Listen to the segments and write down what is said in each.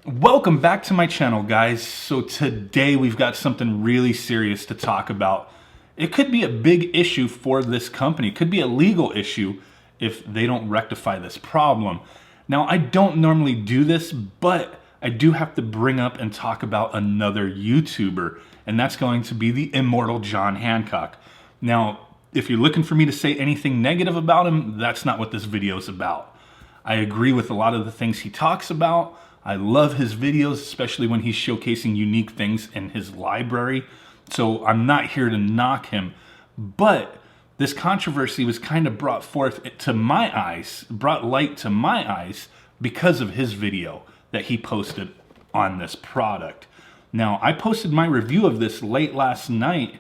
Welcome back to my channel, guys. So today we've got something really serious to talk about. It could be a big issue for this company. It could be a legal issue if they don't rectify this problem. Now, I don't normally do this, but I do have to bring up and talk about another YouTuber, and that's going to be the immortal John Hancock. Now, if you're looking for me to say anything negative about him, that's not what this video is about. I agree with a lot of the things he talks about. I love his videos, especially when he's showcasing unique things in his library. So I'm not here to knock him, but this controversy was kind of brought forth to my eyes, brought light to my eyes because of his video that he posted on this product. Now, I posted my review of this late last night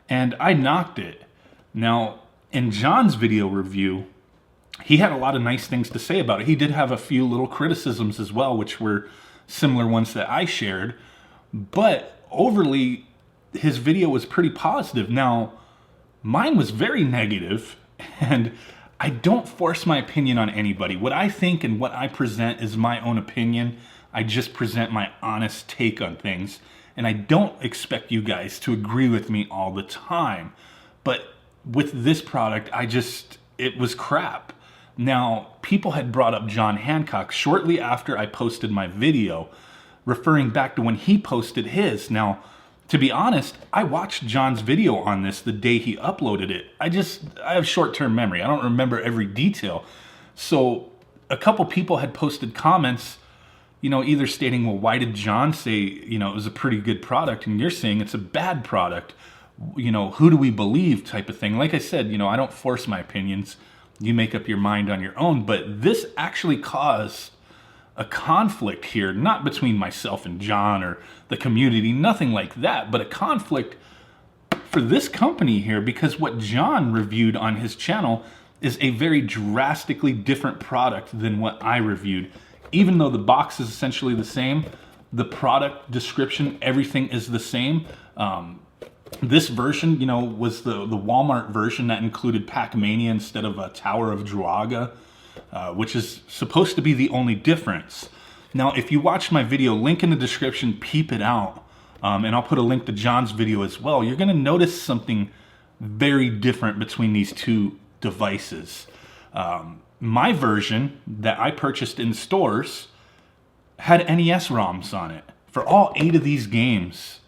and I knocked it. Now, in John's video review, he had a lot of nice things to say about it. He did have a few little criticisms as well, which were similar ones that I shared. But overly, his video was pretty positive. Now, mine was very negative, and I don't force my opinion on anybody. What I think and what I present is my own opinion. I just present my honest take on things, and I don't expect you guys to agree with me all the time. But with this product, it was crap. Now, people had brought up John Hancock shortly after I posted my video, referring back to when he posted his. Now, to be honest, I watched John's video on this the day he uploaded it. I have short-term memory. I don't remember every detail. So a couple people had posted comments, either stating, well, why did John say, it was a pretty good product, and you're saying it's a bad product? Who do we believe type of thing? Like I said, I don't force my opinions. You make up your mind on your own, but this actually caused a conflict here, not between myself and John or the community, nothing like that, but a conflict for this company here, because what John reviewed on his channel is a very drastically different product than what I reviewed. Even though the box is essentially the same, the product description, everything is the same. This version, was the Walmart version that included Pac-Mania instead of a Tower of Druaga, which is supposed to be the only difference. Now, if you watched my video, link in the description, peep it out, and I'll put a link to John's video as well. You're going to notice something very different between these two devices. My version that I purchased in stores had NES Roms on it. For all 8 of these games,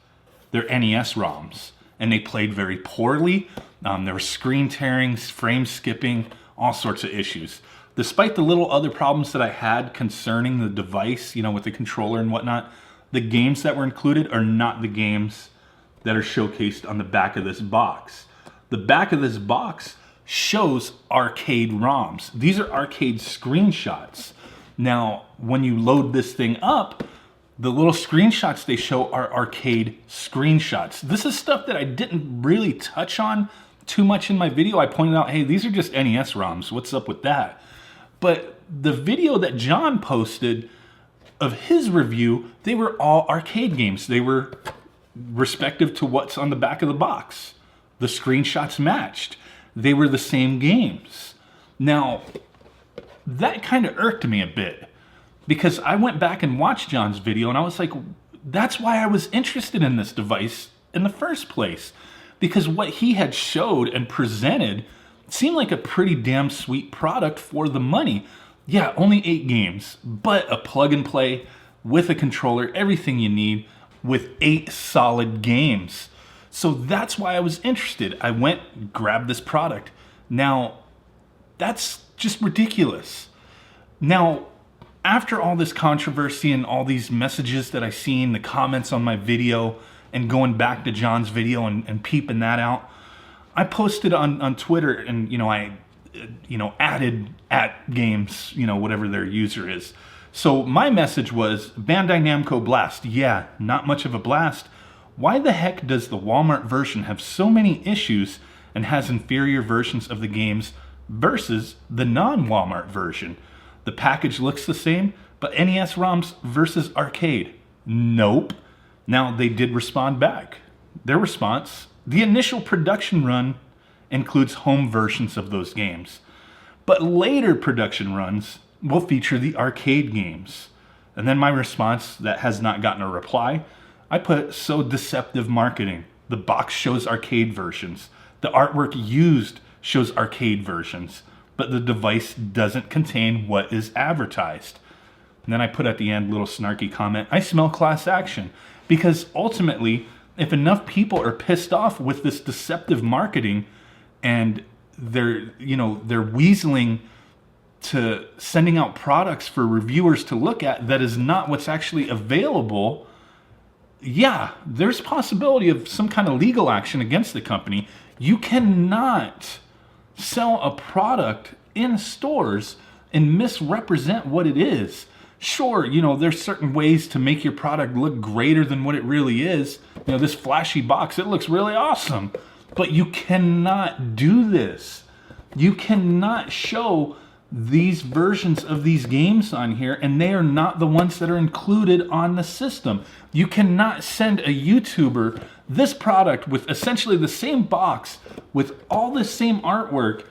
they're NES Roms, and they played very poorly. There were screen tearings, frame skipping, all sorts of issues. Despite the little other problems that I had concerning the device, with the controller and whatnot, the games that were included are not the games that are showcased on the back of this box. The back of this box shows arcade ROMs. These are arcade screenshots. Now, when you load this thing up, the little screenshots they show are arcade screenshots. This is stuff that I didn't really touch on too much in my video. I pointed out, hey, these are just NES ROMs. What's up with that? But the video that John posted of his review, they were all arcade games. They were respective to what's on the back of the box. The screenshots matched. They were the same games. Now, that kind of irked me a bit, because I went back and watched John's video and I was like, that's why I was interested in this device in the first place. Because what he had showed and presented seemed like a pretty damn sweet product for the money. Yeah, only 8 games, but a plug and play with a controller, everything you need, with 8 solid games. So that's why I was interested. I went, grabbed this product. Now, that's just ridiculous. Now, after all this controversy and all these messages that I seen, the comments on my video, and going back to John's video and peeping that out, I posted on Twitter, and I added AtGames, whatever their user is. So my message was, Bandai Namco Blast. Yeah, not much of a blast. Why the heck does the Walmart version have so many issues and has inferior versions of the games versus the non-Walmart version? The package looks the same, but NES ROMs versus arcade. Nope. Now, they did respond back. Their response, the initial production run includes home versions of those games, but later production runs will feature the arcade games. And then my response that has not gotten a reply, I put, so deceptive marketing. The box shows arcade versions. The artwork used shows arcade versions, but the device doesn't contain what is advertised. And then I put at the end, little snarky comment, I smell class action. Because ultimately, if enough people are pissed off with this deceptive marketing and they're weaseling to sending out products for reviewers to look at that is not what's actually available, yeah, there's possibility of some kind of legal action against the company. You cannot sell a product in stores and misrepresent what it is. Sure, there's certain ways to make your product look greater than what it really is. This flashy box, it looks really awesome. But you cannot do this. You cannot show these versions of these games on here, and they are not the ones that are included on the system. You cannot send a YouTuber this product with essentially the same box, with all the same artwork,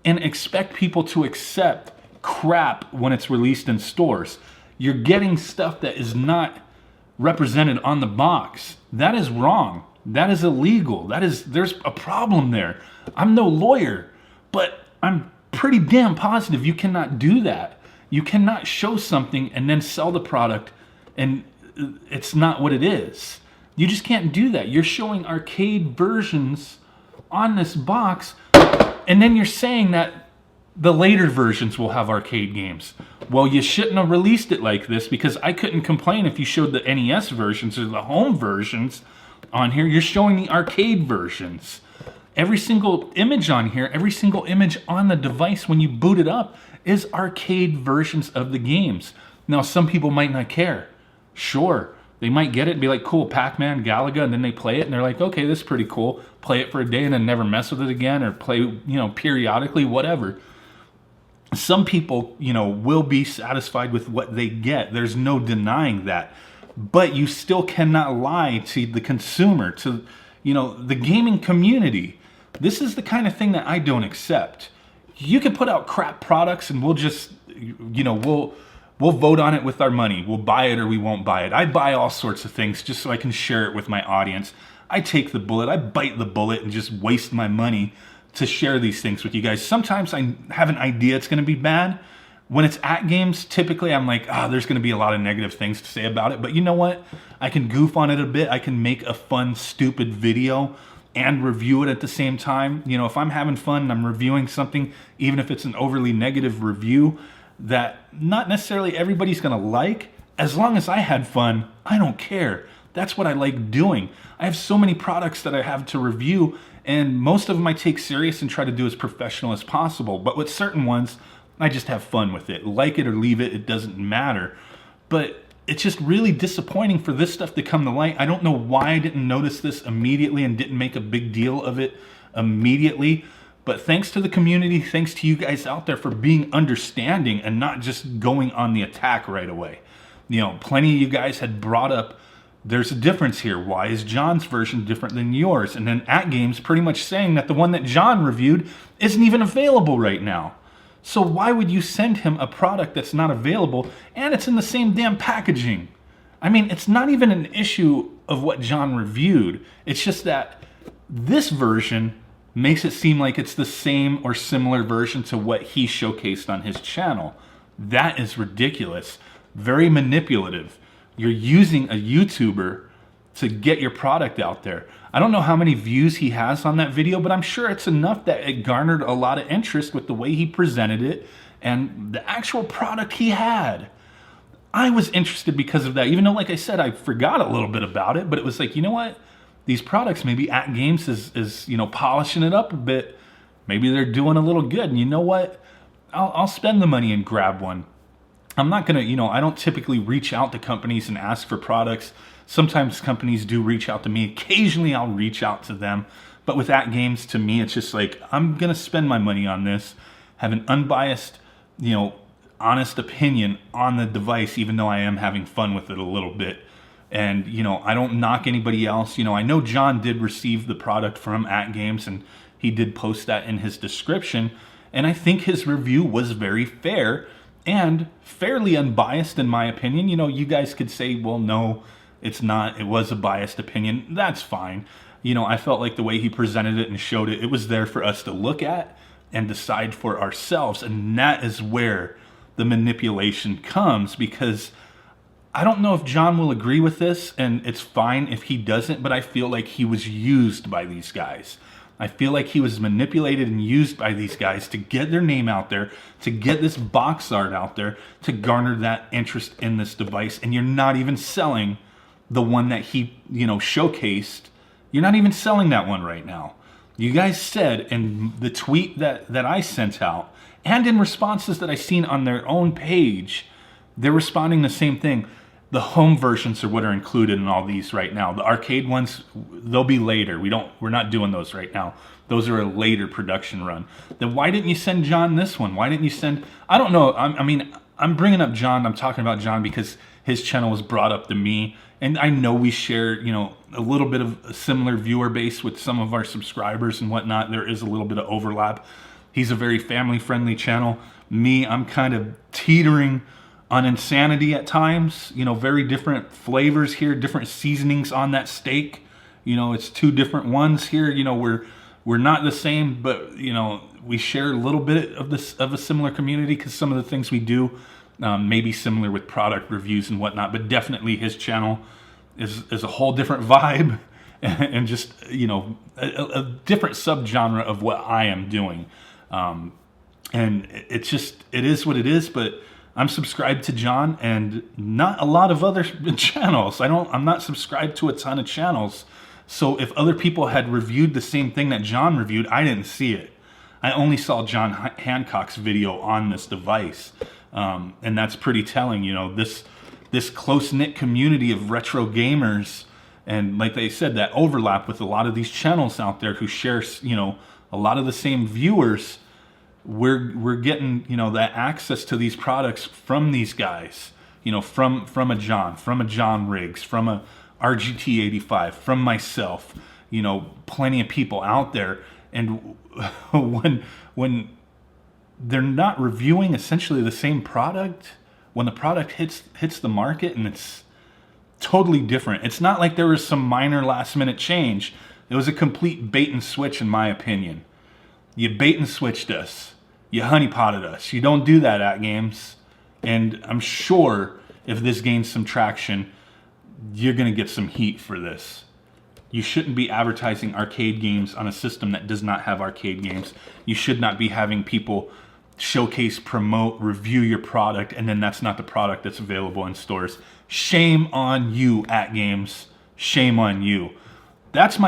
and expect people to accept crap when it's released in stores. You're getting stuff that is not represented on the box. That is wrong. That is illegal. There's a problem there. I'm no lawyer, but I'm pretty damn positive you cannot do that. You cannot show something and then sell the product and it's not what it is. You just can't do that. You're showing arcade versions on this box, and then you're saying that the later versions will have arcade games. Well, you shouldn't have released it like this, because I couldn't complain if you showed the NES versions or the home versions on here. You're showing the arcade versions. Every single image on here, every single image on the device when you boot it up is arcade versions of the games. Now, some people might not care. Sure, they might get it and be like, cool, Pac-Man, Galaga, and then they play it and they're like, okay, this is pretty cool. Play it for a day and then never mess with it again, or play, periodically, whatever. Some people, will be satisfied with what they get. There's no denying that. But you still cannot lie to the consumer, to, the gaming community. This is the kind of thing that I don't accept. You can put out crap products and we'll just, we'll vote on it with our money. We'll buy it or we won't buy it. I buy all sorts of things just so I can share it with my audience. I take the bullet, I bite the bullet and just waste my money to share these things with you guys. Sometimes I have an idea it's going to be bad. When it's AtGames, typically I'm like, there's going to be a lot of negative things to say about it. But you know what? I can goof on it a bit. I can make a fun, stupid video and review it at the same time. If I'm having fun and I'm reviewing something, even if it's an overly negative review that not necessarily everybody's going to like, as long as I had fun, I don't care. That's what I like doing. I have so many products that I have to review, and most of them I take serious and try to do as professional as possible. But with certain ones, I just have fun with it. Like it or leave it, it doesn't matter. But it's just really disappointing for this stuff to come to light. I don't know why I didn't notice this immediately and didn't make a big deal of it immediately. But thanks to the community, thanks to you guys out there for being understanding and not just going on the attack right away. Plenty of you guys had brought up, there's a difference here. Why is John's version different than yours? And then AtGames pretty much saying that the one that John reviewed isn't even available right now. So why would you send him a product that's not available and it's in the same damn packaging? I mean, it's not even an issue of what John reviewed. It's just that this version makes it seem like it's the same or similar version to what he showcased on his channel. That is ridiculous. Very manipulative. You're using a YouTuber to get your product out there. I don't know how many views he has on that video, but I'm sure it's enough that it garnered a lot of interest with the way he presented it and the actual product he had. I was interested because of that, even though, like I said, I forgot a little bit about it, but it was like, you know what? These products, maybe AtGames is polishing it up a bit. Maybe they're doing a little good. And you know what? I'll spend the money and grab one. I'm not going to, I don't typically reach out to companies and ask for products. Sometimes companies do reach out to me. Occasionally I'll reach out to them. But with AtGames, to me, it's just like, I'm going to spend my money on this, have an unbiased, honest opinion on the device, even though I am having fun with it a little bit. And, I don't knock anybody else. I know John did receive the product from AtGames, and he did post that in his description. And I think his review was very fair. and fairly unbiased in my opinion. You know, you guys could say, well, no, it's not. It was a biased opinion. That's fine. You know, I felt like the way he presented it and showed it, it was there for us to look at and decide for ourselves. And that is where the manipulation comes, because I don't know if John will agree with this, and it's fine if he doesn't, but I feel like he was used by these guys. I feel like he was manipulated and used by these guys to get their name out there, to get this box art out there, to garner that interest in this device. And you're not even selling the one that he, you know, showcased. You're not even selling that one right now. You guys said in the tweet that I sent out, and in responses that I seen on their own page, they're responding the same thing. The home versions are what are included in all these right now. The arcade ones, they'll be later. We're not doing those right now. Those are a later production run. Then why didn't you send John this one? Why didn't you send, I don't know. I mean, I'm bringing up John. I'm talking about John because his channel was brought up to me. And I know we share, you know, a little bit of a similar viewer base with some of our subscribers and whatnot. There is a little bit of overlap. He's a very family-friendly channel. Me, I'm kind of teetering on insanity at times. You know, very different flavors here, different seasonings on that steak. You know, it's two different ones here. You know, we're not the same, but you know, we share a little bit of a similar community because some of the things we do may be similar with product reviews and whatnot. But definitely his channel is a whole different vibe and just, you know, a different subgenre of what I am doing. And it's just, it is what it is. But I'm subscribed to John and not a lot of other channels. I'm not subscribed to a ton of channels. So if other people had reviewed the same thing that John reviewed, I didn't see it. I only saw John Hancock's video on this device. And that's pretty telling, you know, this close-knit community of retro gamers. And like they said, that overlap with a lot of these channels out there who share, you know, a lot of the same viewers. We're getting, you know, that access to these products from these guys, you know, from a John Riggs, from a RGT85, from myself, you know, plenty of people out there. And when they're not reviewing essentially the same product, when the product hits the market and it's totally different. It's not like there was some minor last minute change. It was a complete bait and switch, in my opinion. You bait and switched us. You honeypotted us. You don't do that at games. And I'm sure if this gains some traction, you're going to get some heat for this. You shouldn't be advertising arcade games on a system that does not have arcade games. You should not be having people showcase, promote, review your product, and then that's not the product that's available in stores. Shame on you, AtGames. Shame on you. That's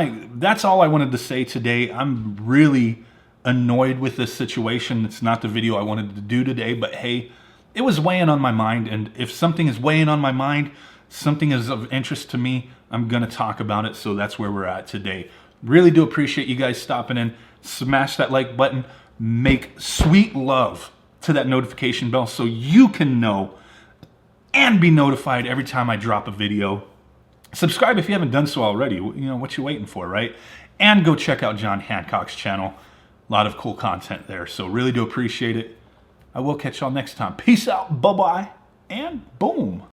all I wanted to say today. I'm really annoyed with this situation. It's not the video I wanted to do today, but hey, it was weighing on my mind, and if something is weighing on my mind, something is of interest to me, I'm gonna talk about it. So that's where we're at today. Really do appreciate you guys stopping in. Smash that like button. Make sweet love to that notification bell so you can know and be notified every time I drop a video. Subscribe if you haven't done so already. You know, what you waiting for, right? And go check out John Hancock's channel. A lot of cool content there. So really do appreciate it. I will catch y'all next time. Peace out. Bye-bye. And boom.